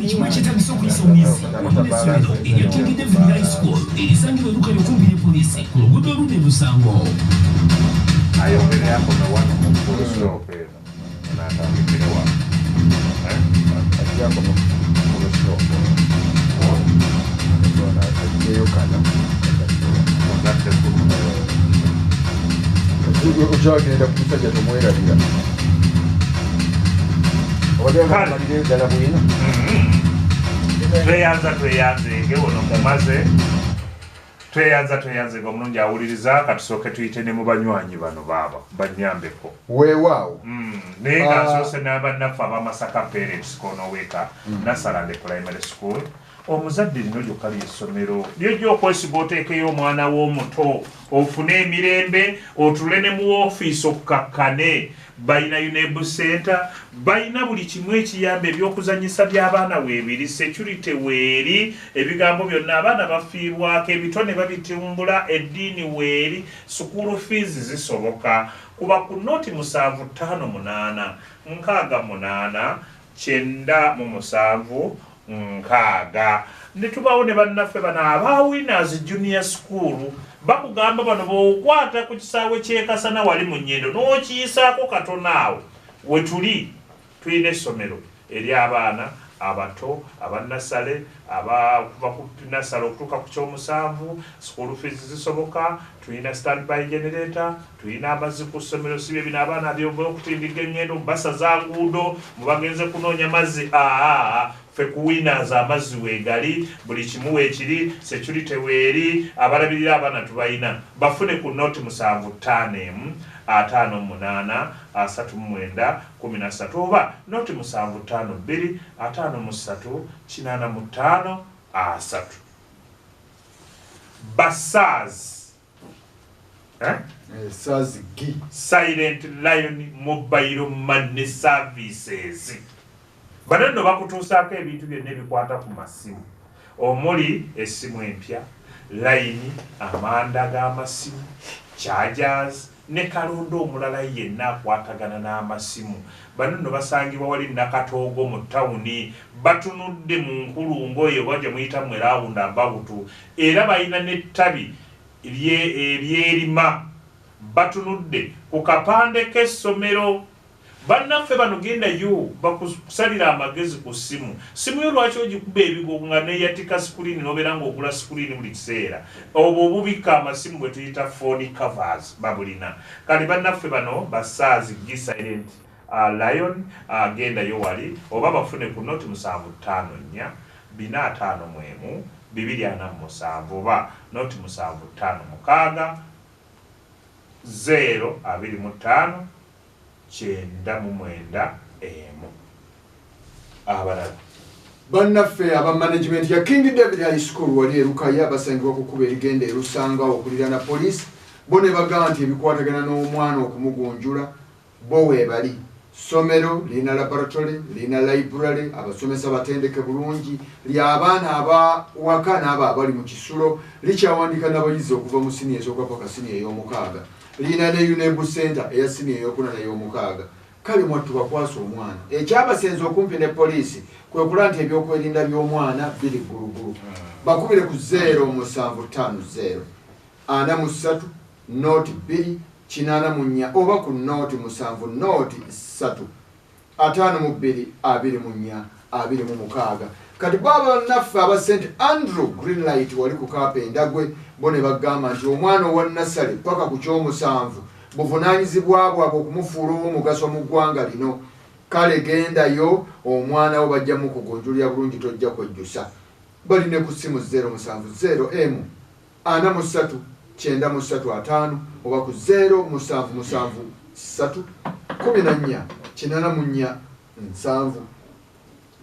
Chimwe chitagisa okuyisa omuyizi olw'essomero eryattingidde Vvaawo High School erisangibwa edduuka ly'okumpi ne poliisi ku luguudo oludda e Busango. Ayongerako ne wano mu fulusoopu eno n'atandikira wano ajjako mu fulusoopu ona ajjeyo kano ogadde okyagenda ku musajja tomwerabira obademalire ddala bwino tweyanzege wono mumaze tweyanzege omulungi awuliriza katusooke tuyite ne mu banywanyi bano baaba banyambeko weewaawo naye nga nsoose n'abannaffe abamasaka parents konoweka Nasarande primary school omuzadde lino lyokka ly'essomero lyojja okwesiga oteekeyo omwana w'omuto ofune emirembe otule ne mu woofiisi okkakkane balina UNEB center balina buli kimu ekiyamba ebyokuzanyisa by'abaana weebiri security weeri ebigambo byonna abaana bafiibwako ebitone babitumbula eddiini weeri school fees zisoboka kuba ku noti 758 68 907 ne tubaawo ne bannaffe bano aba Winners Junior School bakugamba bano bw'okwata ku kisaawe ky'ekasana wali mu Nnyendo n'okiyisaako katono awo we tuli tulina essomero eri abaana abato abannasale abakuva ku nasale okutuuka ku kyomusanvu school fees zisoboka tulina standby generator tulina amazzi ku ssomero sibye bino abaana byombola okutindiga enngendo basa za nguudo mubagenze kunoonya mazzi fe ku Winners amazzi weegali buli kimu weekiri security weeri abalabirira abaana tubayina bafune ku noti 758 39 13 oba noti 752 53 85 3 Basaz Sazigi Silent Lion Mobile Money Services bano nno bakutuusaako ebintu byonna ebikwata ku masimu omuli essimu empya layini amanda g'amasimu chargers ne kalondo omulala yenna akwatagana n'amasimu bano nno basangibwa wali nakatoogo mu tawuni batunudde mu nkulungo eyo bajja muyita mwe rawunda abawutu era balina n'ettabi eryerima batunudde ku kapande k'essomero bannaffe bano gendayo bakusalira amagezi ku simu yo lwaki ogikuba ebigo nga neyatika screen nobeera ng'ogula screen buli kiseera obwo obubika amasimu bwe tuyita phone covers babulina kale bannaffe bano Basaz Silent Lion gendayo wali oba bafune ku noti 754 451 247 oba noti 756 025 9 abalala bannaffe aba management ya King David High School wali erukaya basangibwa kukuba erigenda erusanga okulira na police bo ne bagamba nti ebikwatagana n'omwana okumugunjula bo weebali somero lina laboratory lina library abasomesa batendeke bulungi ly'abaana abawaka n'abo abali mu kisulo likyawandika n'abayizi okuva mu siniya esooka paka siniya ey'omukaaga lina ne UNEB center eya siniya ey'okuna n'ey'omukaaga kale mwattu bakwasa omwana ekyabasenza okumpi ne poliisi kwe kula nti ebyokwerinda by'omwana biri ggulugulu bakubire ku 0750 43 noti 2 84 oba ku noti 7 noti 3 52 24 26 kati baba naffe aba St Andrew Greenlight wali ku Kapendagwe bo ne bagamba nti omwana owa nasale paka ku kyomusanvu buvunaanyizibwa bwabwe okumufuula ow'omugaso mu ggwanga lino kale gendayo omwana wo bajja mu kugunjulira bulungi tojja kwejjusa baline ku ssimu 070 43 935 oba ku 0773 14 847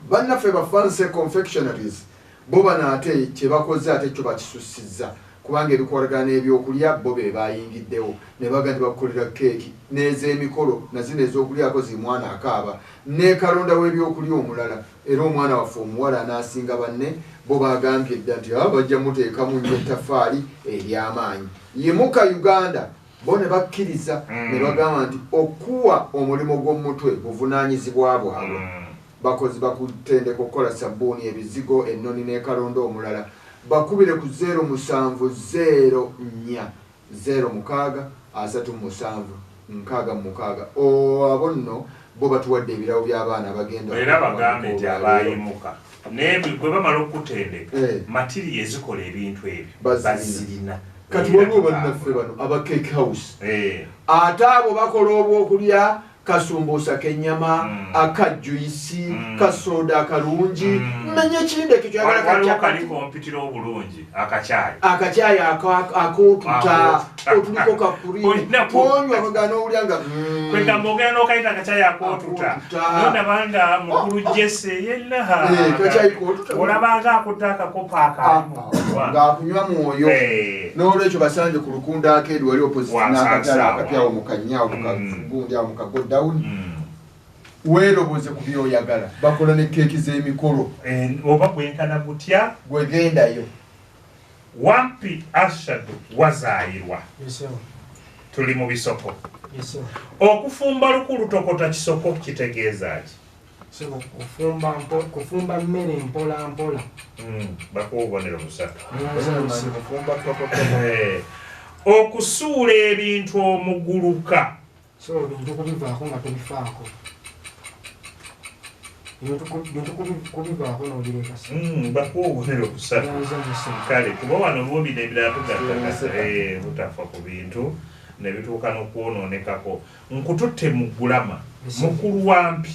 bannaffe ba Fancy Confectionaries bo bano ate kye bakoze ate kyo bakisussizza kubanga ebikwatagana n'ebyokulya bo be bayingiddewo ne baga nti bakolera keeki n'ez'emikolo nazino ez'okulyako zi mwana akaaba ne kalonda w'ebyokulya omulala era omwana waffe omuwala n'asinga banne bo bagambye dda nti bajja muteekamu nnyo ettaffaali ery'amaanyi yimuka Uganda bo ne bakkiriza ne bagamba nti okuwa omulimu gw'omutwe buvunaanyizibwa bwabwe bakozi bakutendeka okukola sabbuuni ebizigo ennoni n'ekalondo omulala bakubire ku 0704 abo nno bo batuwadde ebirawo by'abaana bagenda era bagambe nti abayimuka gwe bamala okutendeka matiri ezikola ebintu ebyo bazirina kati waliwo bannaffe bano aba cake house ate abo bakola obwokulya kasumbuusa k'ennyama akajuyisi kasoda akalungi menye kindeke kyagala kompitira obulungi akacyayi akootuta otuliko kakuri tonywa bagana owulyanga kwegamba ogenda n'okayita akacyayi akootuta nondabanga mukulu jese yenna olabanga akutte akakopa akalimu ng'akunywa mwoyo n'olwekyo basanje ku lukunda akeedi wali opposite n'akatale akapyawo mu kanyawo mukagundi awo mukagodawuni weeroboze ku byoyagala bakola ne keeki z'emikolo oba bwenkana butya gwegendayo Wampi Ashadu wazaayirwa tuli mu bisoko okufumba lukulu tokota kisoko kitegeeza ki kufumba mmere mpola mpola bakuwubonera busatu okusuula ebintu omuguluka bintu kubivaako nga tobifaako kubivaako n'obirekasa bakuwubonera busatu kale kuba wano lwobina ebirala tugattagasa butafa ku bintu nebituuka n'okwonoonekako nkututte mu gulama mukulu wampi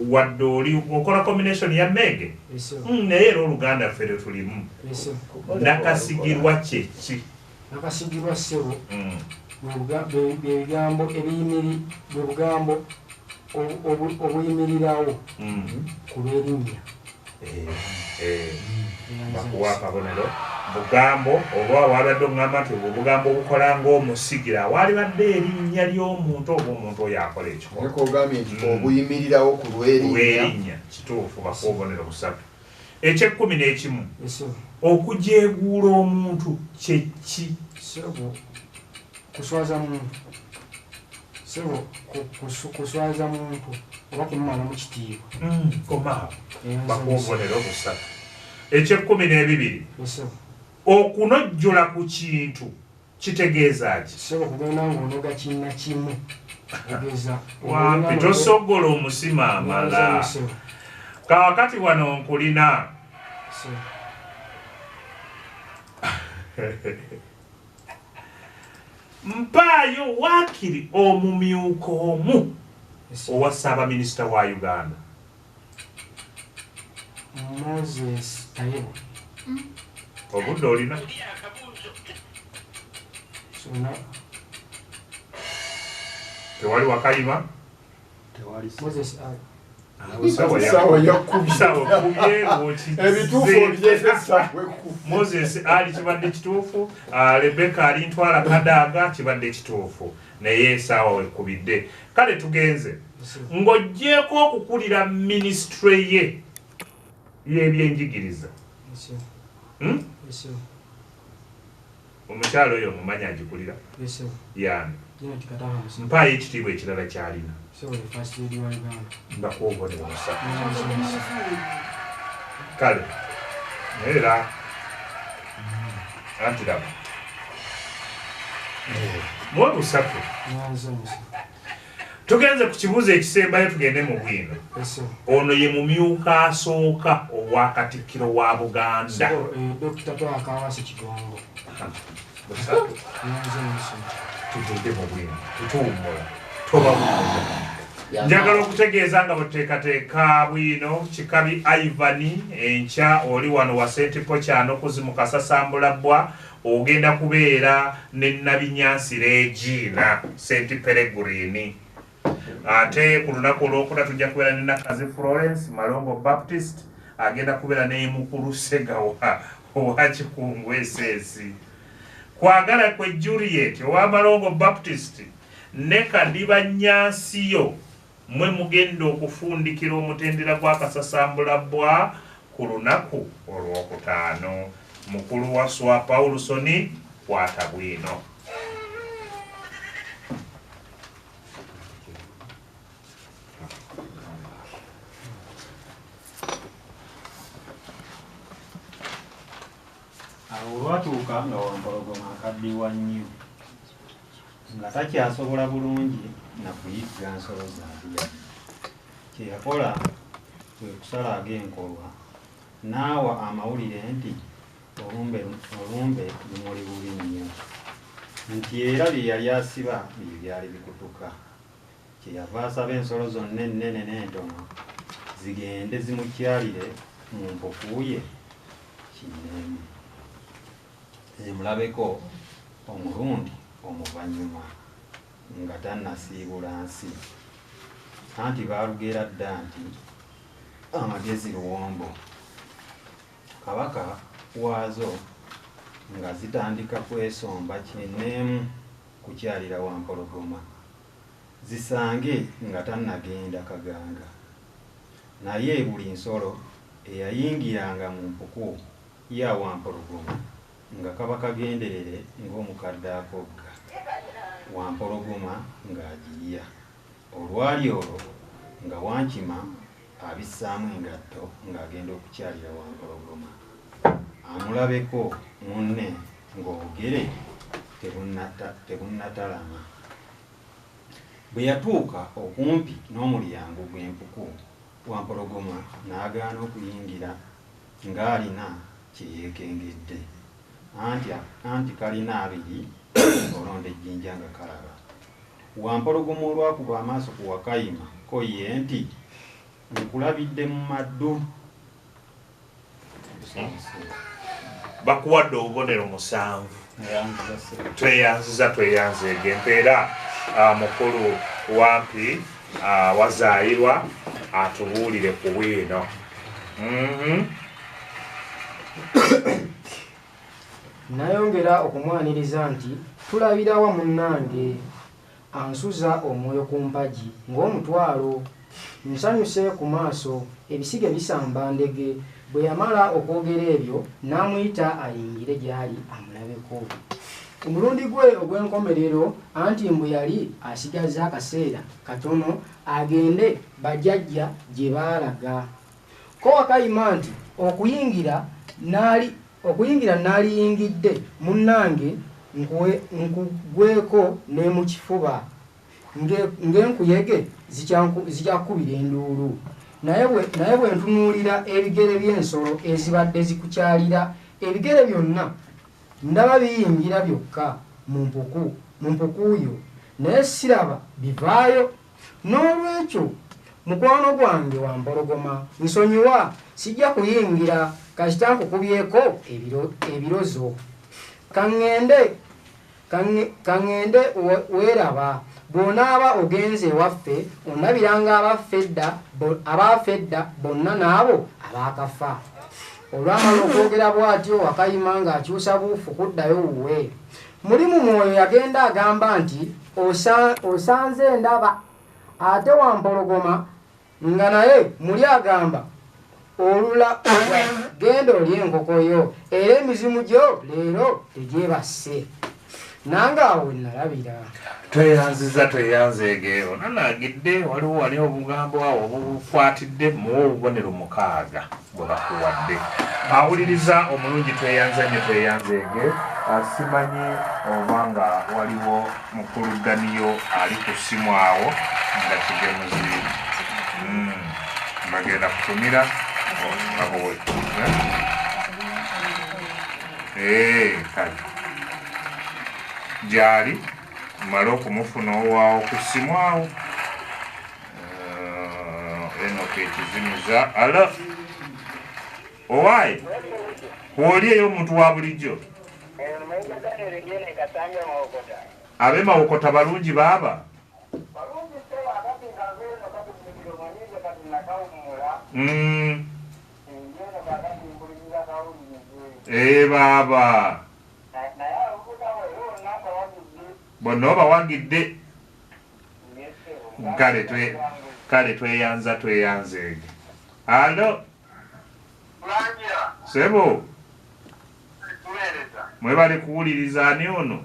wadde oli okola combination ya mege naye era Oluganda ffe tulimu nakasigirwa kyeki nakasigirwa ssebo byebigambo bwebugambo obuyimirirawo ku lw'erinnya bakuwa akabonero bugambo oba wabadde oŋŋamba nti obugambo obukola ng'omusigira waalibadde erinnya ly'omuntu oba omuntu oyo akola ekikolo ogambye nti obuyimirirawo ku lw'erinnya kituufu bakuwa obubonero busatu eky'ekkumi n'ekimu okujeeguula omuntu kyeki kuswaza muntu sebo kuswaza muntu oba kumumala mu kitiibwa komaawo bakuwa obubonero busatu eky'ekkumi n'ebibiri okunojjula ku kintu kitegeeza ki sebo kugenda ng'onoga kinna kimu wampi tosogola omusima amala kaakati wano nkulina mpaayo waakiri omumyuka omu owa Ssaabaminisita wa Uganda Moses Tayewo obudde olina tewali wakayima Moses Moses ali kibadde kituufu Rebecca ali ntwala kadaaga kibadde kituufu naye esaawa wekubidde kale tugenze ng'oggyeko okukulira ministry ye y'ebyenjigiriza omukyalo oyo omumanyi agikulira yani mpaayo ekitiibwa ekirala kyalina mbakuwobonera busatu kale era antiraba muwe busatu tugenze ku kibuuzo ekisembayo tugende mu bwino ono ye mumyuka asooka owa Katikkiro wa Buganda busatu tugende mu bwino tutuwummula tobabuuza njagala okutegeeza nga buteekateeka bwino Kikabi Ivan enkya oli wano wa St. Pokyano kuzimuka Sasambulabbwa ogenda kubeera ne Nabinyansi Regina St. Peregrine ate ku lunaku olwokuna tujja kubeera ne Nakazi Florence Malongo Baptist agenda kubeera ne Mukulu Segawa owa Kikungu Esesi kwagala kwe Juliet owa Malongo Baptist ne Kadiba Nyansiyo mwe mugenda okufundikira omutendera gwa Kasasambulabbwa ku lunaku olwokutaano mukulu wa Swa Paulusoni kwata bwino olwatuuka nga Wampologoma akaddiwa nnyo nga takyasobola bulungi na kuyigga nsolo zaabya. Kye yakola kwe kusala ag'enkolwa n'awa amawulire nti olumbe lumuli bubi nnyo, nti era bye yali asiba bye byali bikutuka. Kyeyava asaba ensolo zonna ennene n'entono zigende zimukyalire mu mpukuuye Kinneemu, zimulabeko omulundi omuvanyuma nga tannasiibula nsi. Anti baalugera dda nti amagezi luwombo. Kabaka waazo nga zitandika kwesomba Kinneemu kukyalira Wampologoma, zisange nga tannagenda Kaganga. Naye buli nsolo eyayingiranga mu mpuku ya Wampologoma nga kaba kagenderere ng'omukadde akogga, Wampologoma ng'agirya. Olwali olwo nga Wankima abissaamu engatto ng'agenda okukyalira Wampologoma, amulabeko munne ng'obugere tebunnatalama. Bwe yatuuka okumpi n'omulyango gw'empuku, Wampologoma n'agaana okuyingira ng'alina kye yeekengedde, anti kalina abiri olonda ejjinja nga kalaba. Wampologoma olwakuba amaaso ku Wakayima ko ye nti nkulabidde mu maddu. Bakuwadde obubonero 7. Tweyanziza empeera mukulu Wampi wazaayirwa atubuulire ku bwino. Nayongera okumwaniriza nti tulabirawa munnange ansuza omwoyo ku mpagi ng'omutwalo, nsanyuse ku maaso, ebisige bisamba ndege. Bwe yamala okwogera ebyo n'amuyita ayingire gy'ali amulabeko. Omulundi gwe ogw'enkomerero anti mbu yali asigaza akaseera katono agende bajjajja gye baalaga. Ko Wakayima nti okuyingira naaliyingidde munnange nkugweko ne mu kifuba ng'enkuyege zikyakubira enduulu. Naye bwe ntunuulira ebigere by'ensolo ezibadde zikukyalira, ebigere byonna ndaba biyingira byokka mu mpukuuyo, naye siraba bivaayo. N'olwekyo mukwano gwange Wampologoma, nsonyiwa, sijja kuyingira kasita nkukubyeko ebirozo. Kaŋŋende weeraba, bw'onaaba ogenze ewaffe ondabiranga abaafa edda bonna n'abo abaakafa. Olwamala okwogera bw'atyo Wakayima ng'akyusa buufu kuddayo wuwe. Mulimu mwoyo yagenda agamba nti osanze ndaba, ate Wampologoma nga naye muli agamba olula genda olye enkokoyo, era emizimu gyo leero tegyebasse. Nange awo nalabira. Tweyanzeege onanagidde wali obugambo awo obukwatidde mu obubonero 6 bwe bakuwadde. Awuliriza omulungi tweyanzeege. Simanyi oba nga waliwo mukuluganiyo ali ku ssimu awo nga kigemuzi bagenda kutumira abawe. Kale gyali mala okumufuna owaawo ku ssimu awo. Eno kekizimiza ala owaayi oli eyo omuntu wa bulijjo. Abe Mawokota balungi baaba. Baaba bonna obawagidde. Kale tweyanzeege. Alo sebo, mwebale kuwuliriza ani ono?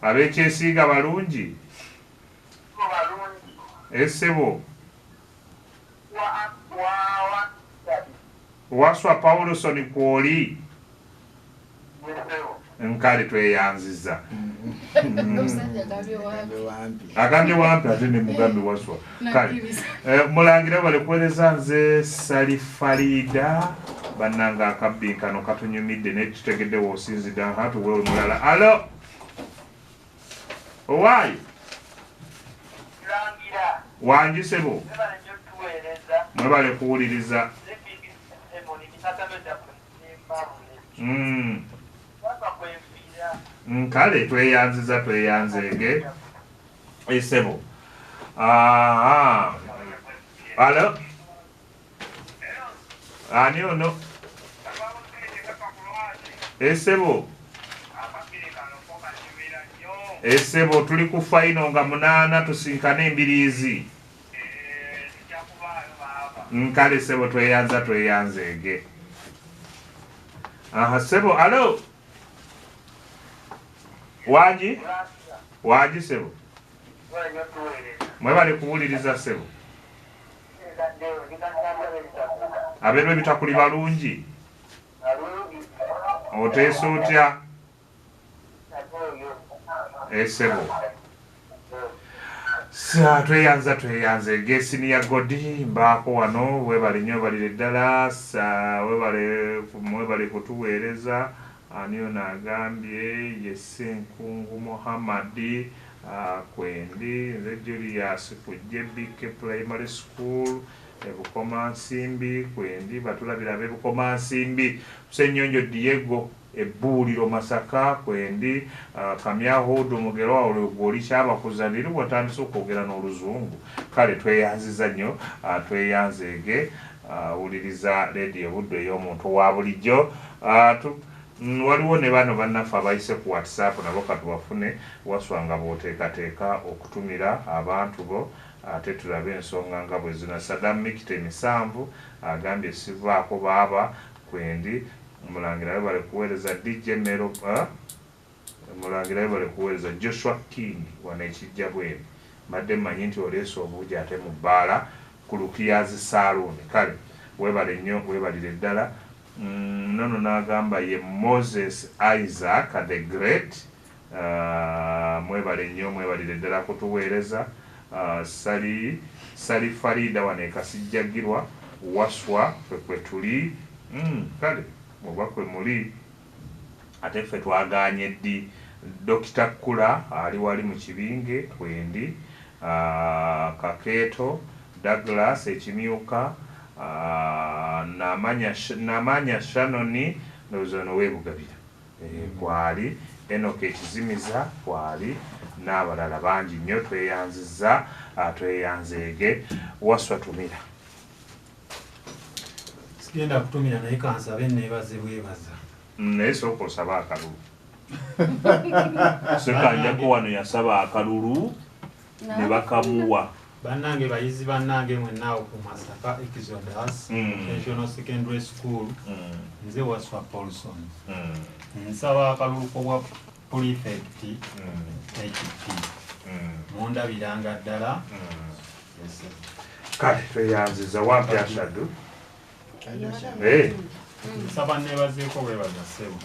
Ab'ekyesiiga balungi? Sebo Waswa Paulson kwoli. Nkale tweyanziza. Agambye wampi ate ne mugambe Waswa. Kale. Mulangira bale kuweleza nze Salifarida bannanga Akabbiinkano katunyumidde ne tutegedde wosinzida hatu wewe mulala. Alo. Owaayi. Wangi sebo. Mwebale kuwuliriza. Kale tweyanzege. Sebo. Alo. Ani ono. Sebo. Sebo tuli ku final nga 8 tusinkane embirizi. Kale sebo tweyanzege. Sebo, alo. Waji sebo. Mwebale kuwuliriza sebo. Abeerwe bitakuli balungi. Oteesa otya? Sebo. Tweyanze gesiniya godi mbaako wano webale nnyo balire ddala webale kutuweereza aniyo nagambye Yesenkungu Muhammadi kwendi nze Julius ku JBK Primary School Ebukomansimbi kwendi batulabira ab'Ebukomansimbi Ssenyonjo Diego ebbuuliro Masaka kwendi Kamyahudu Mugero wawe gwoli kyabakuzanira watandise okwogera n'Oluzungu kale tweyanziza nnyo tweyanzege wuliriza radio Buddo ey'omuntu wa bulijjo waliwo ne bano bannaffe abayise ku WhatsApp nabo katubafune waswanga bw'oteekateeka okutumira abantu bo ate tulabe ensonga nga bwe zino. Saddam Mikite 7 agambye sivaako baaba kwendi Mulangira bale kuweereza DJ Mero Mulangira bale kuweereza Joshua King wana ekijja bwene madde mmanyi nti oleesa obuugi ate mu bbaala ku Lukiyazi Saloon kale webale nnyo webalire ddala. Nono n'agamba ye Moses Isaac the Great mwebale nnyo mwebalire ddala kutuweereza. Salifarida wana ekasijjagirwa Waswa kwe tuli kale oba kwe muli ate ffe twagaanye ddi Dr. Kula ali wali mu kibinge kwendi Kakeeto Douglas ekimyuka namanya Shanoni nozono webugabira kwali Enoke ekizimiza kwali n'abalala bangi nnyo tweyanziza tweyanzege. Waswa tumira sigenda kutumira naye kansabe neebaze bwebaza naye sooka osaba akalulu sekanjako wano yasaba akalulu ne bakamuwa bannange bayizi bannange mwenaawo ku Masaka Exodus National Secondary School nze Waswa Paulson nsaba akalulu kobwa prefect HP mundabiranga ddala. kale tweyanziza wampi Ashadu nsaba neebazeeko weebaza ssebo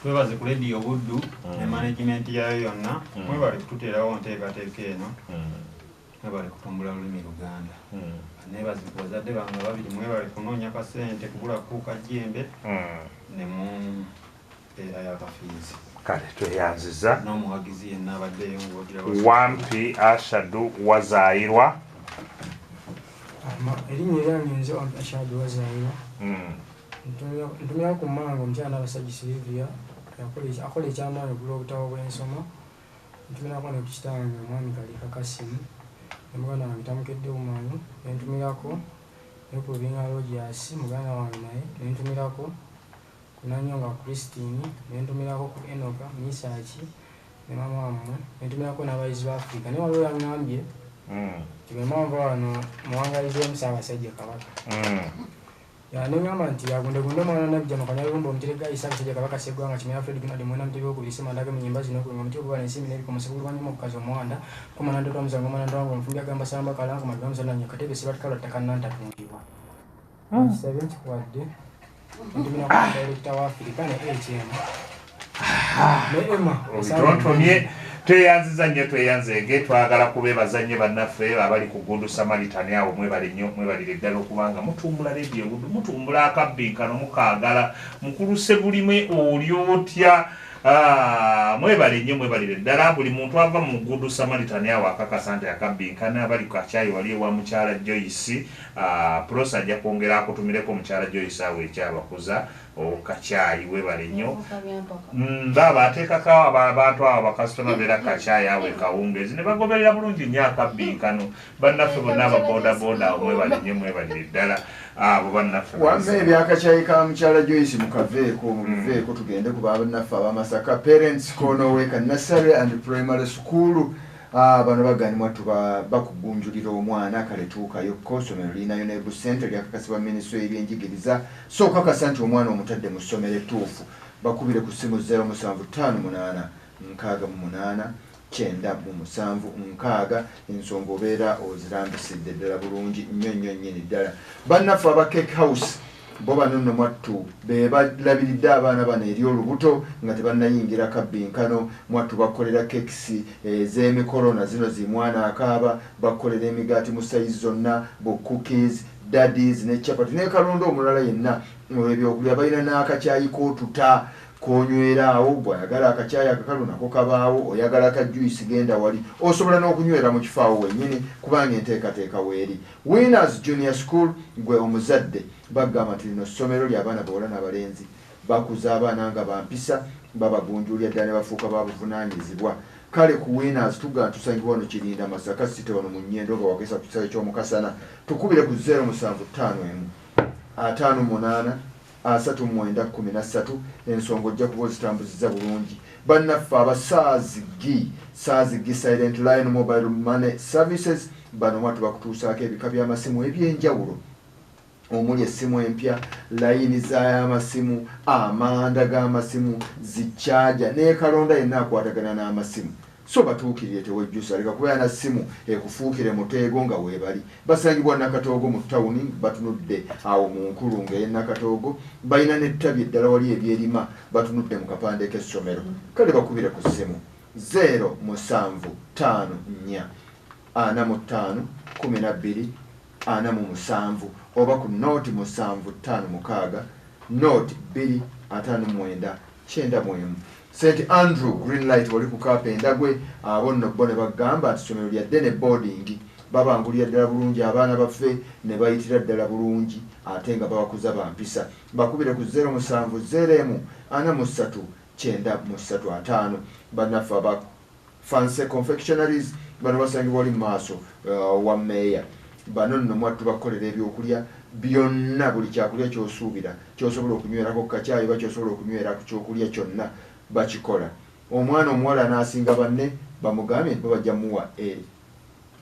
twebaze ku Radio Buddu ne management yayo yonna mwebale kututeerawo nteekateeka eno mwebale kutumbula lulimi Luganda neebaze ku bazadde bange babiri mwebale kunoonya kasente kugula ku kajjembe ne mu era y'akafiizi kale tweyanziza n'omuwagizi yenna abaddeyo wampi Ashadu wazaayirwa erinnya eryange nze Wampi Ashadu wazaayirwa ntumira ku mmange omukyala Abasajja Silivia akola ekyamaanyi okugula obutabo bw'ensoma. Ntumirako ne ku kitange omwami Kalika Kasimu ne muganda wange Tamukedde Umanyi nentumirako ne ku Binga Rogers muganda wange naye nentumirako ku Nanyonga Christine nentumirako ku Enoka Misaki ne mama wammwe nentumirako n'abayizi ba Africa naye waliwo yangambye tibemwanva wano muwangalizi w'Omusaabasajja Kabaka neŋŋamba nti agundegunde omwana Nabijja Makanyalumba omuterega Ssaabasajja Kabaka Sseggwanga Kimera Fred Gunadi mwena Mpitewo okubisa mandage mu nnyimba zino okulinga omuti okuba n'ensimbi n'ebiko musekulu lwanyuma okukaza omuwanda komana ndoto omusango omwana ndwango omufumbi agamba Samba Kalanka Madiba Musana Nnyo Katebe Sebatika Lwattaka Nantatungibwa. Nkisabye nkikuwadde ntumira ku director wa Africa ne HM ne Emma Tontomye tweyanziza nnyo tweyanzege twagala kubeebaza nnyo bannaffe abali ku Gundu Samaritan awo mwebale nnyo mwebalire ddala okubanga mutumbula leediyo Buddu mutumbula Akabbiinkano mukaagala mukuluse bulimwe oli otya mwebale nnyo mwebalire ddala buli muntu ava mu Gundu Samaritan awo akakasa nti Akabbiinkano abali ku Kacaayi wali ewa mukyala Joyce Prosa ajja kwongera akutumireko mukyala Joyce awo ekyabakuza Kacaayi webale nnyo baba ateekako abantu abo bakasitoma beera Kacaayi awo ekawungeezi ne bagoberera bulungi nnyo Akabbiinkano bannaffe bonna ababoodabooda awo mwebale nnyo mwebalire ddala abo bannaffe wamma ebyakacaayi ka mukyala Joyce mukaveeko tugende ku bannaffe abamasaka Parents Cornerwork Nursery and Primary School bano baganimwa bakugunjulira omwana kale tuukayokko ssomero lirinayo ne busente lyakakasibwa minisitule y'ebyenjigiriza so kakasa nti omwana omutadde mu ssomero ettuufu bakubire ku ssimu 0758 68 976 ensonga obeera ozirambisidde ddala bulungi nnyo nnyini ddala bannaffe aba Cake House bo bano nno mwattu be balabiridde abaana bano eri olubuto nga tebannayingira Akabbiinkano mwattu bakolera kekisi ez'emikolo na zino zimwana akaaba bakolera emigaati mu sayizi zonna bu cookies daddies ne chapati ne kalonda omulala yenna ebyokulya balina n'akacaayi k'otuta konywera awo bw'oyagala akacaayi akakalu nako kabaawo oyagala ka juice genda wali osobola n'okunywera mu kifaawo wennyini kubanga enteekateeka weeri Winners Junior School gwe omuzadde bagamba nti lino ssomero ly'abaana bawala n'abalenzi bakuza abaana nga bampisa babagunjulya ddala ne bafuuka babuvunaanyizibwa kale ku Winners tuga tusangibwa wano Kirinda Masaka City wano mu Nnyendo nga wakeesa ku kisaawe ky'Omukasana tukubire ku 0751 58 3913 ensonga ojja kuba ozitambuziza bulungi bannaffe abasaazigi Silent Line Mobile Money Services bano mwatu bakutuusaako ebika by'amasimu eby'enjawulo omuli essimu empya layini z'amasimu amanda g'amasimu zichaja ne kalonda yenna akwatagana n'amasimu so batuukirire tewejjusa leka kubeera na ssimu ekufuukire muteego nga weebali basangibwa Nakatoogo mu tawuni batunudde awo mu nkulu ng'eye Nakatoogo balina n'ettabi eddala wali ebyerima batunudde mu kapande k'essomero kale bakubire ku ssimu 0754 45 12 47 oba ku nooti 756 nooti 259 91 St. Andrew Greenlight wali ku Kapenda gwe abonno bo ne bagamba nti ssomero lya ddene boarding babangulira ddala bulungi abaana baffe ne bayitira ddala bulungi ate nga babakuza bampisa bakubire ku 0701 43 935 bannaffe aba Fancy Confectionaries bano basangibwa wali mu maaso wa meeya bano nno mwattu bakolera ebyokulya byonna buli kyakulya ky'osuubira ky'osobola okunywerako kacaayi oba ky'osobola okunywerako kyokulya kyonna bakikola omwana omuwala n'asinga banne bamugambye nti bajja muwa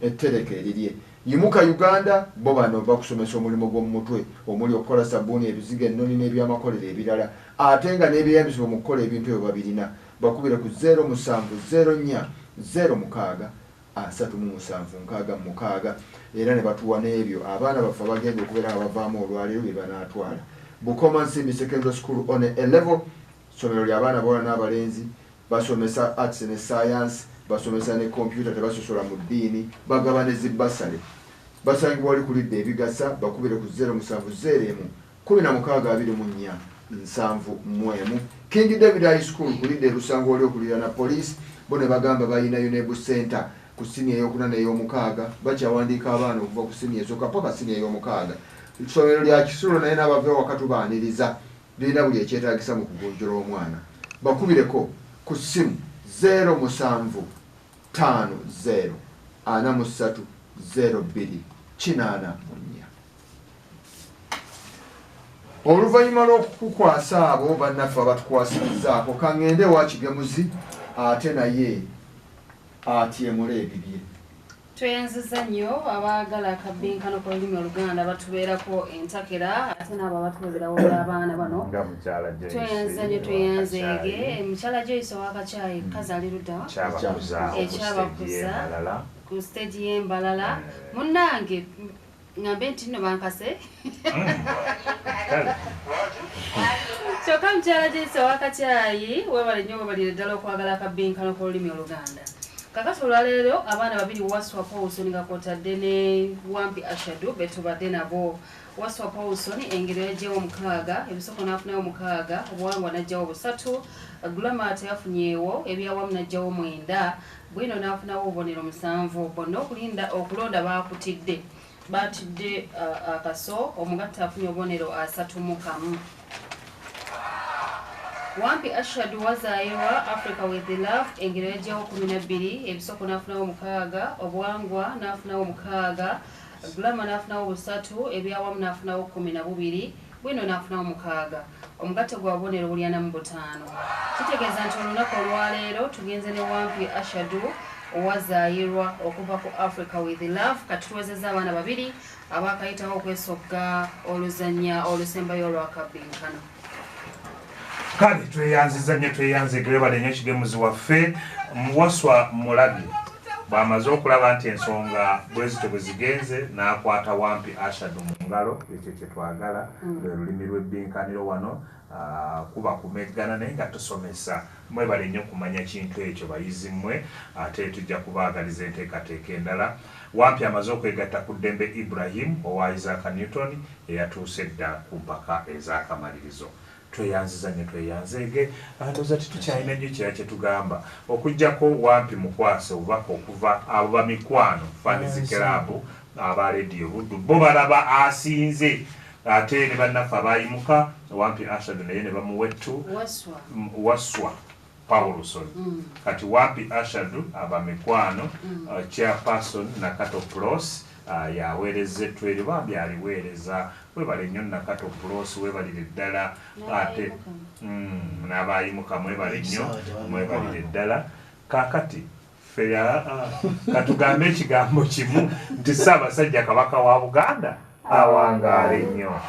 ettereke erirye yimuka Uganda bo bano bakusomesa omulimu gw'omu mutwe omuli okukola sabbuuni ebizigo ennoni n'ebyamakolero ebirala ate nga n'ebyeyambisibwa mu kukola ebintu ebyo babirina bakubire ku 0704 06 37 era ne batuwa n'ebyo abaana baffe bagenda okubeera nga bavaamu olwaleero bye banaatwala Bukoma Nsimbi Secondary School on a level ssomero ly'abaana bawala n'abalenzi basomesa arts ne science basomesa ne computer tebasosola mu ddiini bagaba ne zibbasale basangibwa wali kulidde ebigasa bakubire ku 0701 1624 7 King David High School kulidde Lusango wali okulira na police bo ne bagamba balinayo ne bu center ku siniya ey'okuna n'ey'omukaaga bakyawandiika abaana okuva ku siniya esooka paka siniya ey'omukaaga essomero lya Kisulo naye n'abava wakatubaaniriza lirina buli ekyetaagisa mu kugunjula omwana bakubireko ku ssimu 0750 43 02 84 oluvannyuma lw'okukukwasa abo bannaffe abatukwasirizaako kaŋŋende wa Kigemuzi ate naye atyemula ebibye tweyanziza nnyo abaagala Akabbiinkano ku lulimi Oluganda batubeerako entakera ate n'abo abatubeerawo abaana bano tweyanziza nnyo tweyanzeege mukyala Joyce ow'akacaayi kazaalirudda ekyabakuza ku stage y'embalala munnange ngambe nti nno bankase kyokka mukyala Jesse Wakatyayi webale nnyo webalire ddala okwagala akabbinkano k'olulimi Oluganda. Kakati olwaleero abaana babiri Waswa Paulson nga kwotadde ne Wampi Ashadu betubadde nabo. Waswa Paulson engero yajjawo 6, ebisoko n'afunayo 6, obuwangwa n'ajjawo 3, Gulama ate yafunyeewo ebyawamu n'ajjawo 9, Bwino n'afunawo obubonero 7. Bonna okulonda baakutidde. Batidde akaso omugatta afunye obubonero 31. Wampi Ashadu wazaayirwa Africa with the Love engero yajjawo 12, ebisoko n'afunawo 6, obuwangwa n'afunawo 6, Gulama n'afunawo 3, ebyawamu n'afunawo 12, Bwino n'afunawo 6. Omugatte gwa bubonero 45. Kitegeeza nti olunaku olwaleero tugenze ne Wampi Ashadu owazaayirwa okuva ku Africa with Love kati tuwezezza abaana babiri abaakayitawo okwesogga oluzannya olusembayo olw'akabbinkano. Kale tweyanziza nnyo twebale nnyo ekigemuzi waffe Waswa Mulabi bw'amaze okulaba nti ensonga bwezito bwe zigenze n'akwata Wampi Ashadu mu ngalo ekyo kye twagala lwe lulimi lw'ebbinkaniro wano kuba kumeggana naye nga tusomesa mwebale nnyo kumanya kintu ekyo bayizi mmwe ate tujja kubaagaliza enteekateeka endala. Wampi amaze okwegatta ku Ddembe Ibrahim owa Isaac Newton eyatuuse dda ku mpaka ez'akamalirizo. Tweyanziza nnyo tweyanzeege ndoza titukyalina nnyo kira kye tugamba okuggyako Wampi mukwase obubaka okuva abo bamikwano Fans Club aba Radio Buddu bo balaba asinze ate ne bannaffe abayimuka Wampi Ashadu naye ne bamuwettu Waswa Paulson. Kati Wampi Ashadu abamikwano chairperson Nakato Plus yaweereza ettweri bambi aliweereza webale nnyo Nakato Plus webalire ddala ate n'abayimuka mwebale nnyo mwebalire ddala. Kaakati ffe katugambe ekigambo kimu nti Ssaabasajja Kabaka wa Buganda awangaale nnyo.